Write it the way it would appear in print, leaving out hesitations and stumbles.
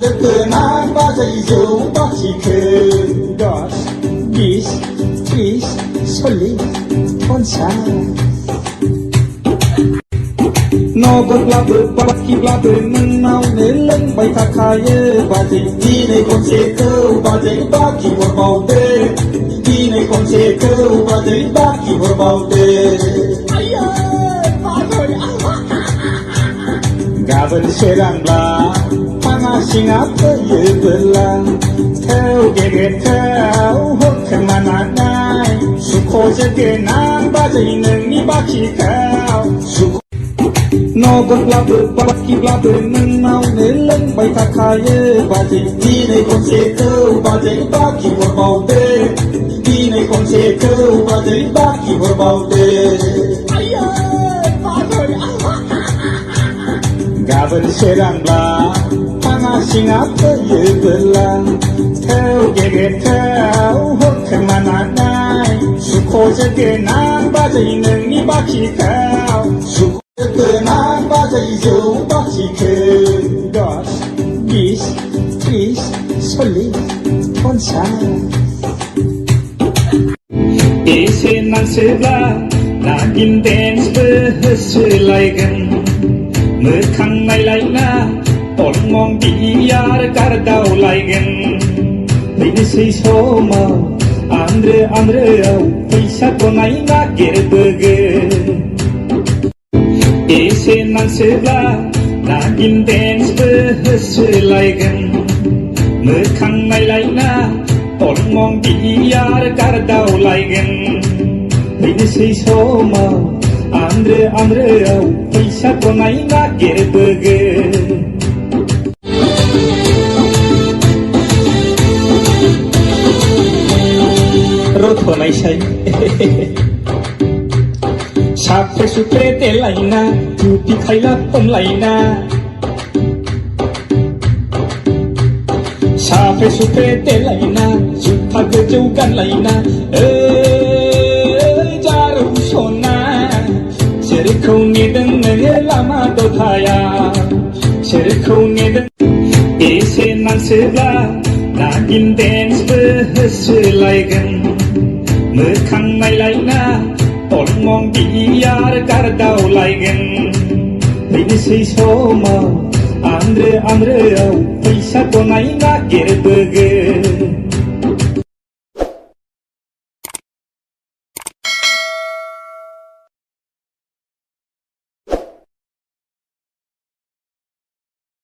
Kenang Bajwi Bakibabw Dos, Bis, Tris, Solid, Onsa Nogotbabw Bakibabw Menau Neleng Bai Takaya Bajwi Dine Konsekau Bajwi Bakibabw Dine Konsekau Bajwi Bakibabw Gaban serangla Pangasing apaya belang Tau geget tau Hokan mananai Suko jegenang Bajwi nengi bakikau Nogotbabw Bakibabw Menau Neleng Bai Takaya Bajwi Dine Konsekau Bajwi Bakibabw Dine Konsekau Bajwi Bakibabw Gaban serangla Pangasing apaya belang Tau geget tau Hokan mananai Suko jegenang Bajwi nengi bakikau Kenang Bajwi Bakibabw Dos, Bis, Tris, Solid, Onsa Esenan sebelah Lagin dance berselaikan Mekang nailaina Tolong biar kardau laigan Ini si somau Andre au Bisa konai ngakir bege Esenan sebelah Lagin dance berselaikan Mekang nailaina Tolong biar kardau laigan Ini si somau Andre au Bisa konai ngakir bege Roto naisay Sapre supre telaina Tupi kaila pomlaina Sapre supre telaina Juta gejaukan laina Jarum sona Cerikau ngedeng lama dotaya Cerikau ngedeng Esenan sebelah Lagin dance berselaikan Mekang nailaina Tolong biar kardau laigan Ini si somau Andre au Bisa konai ngakir bege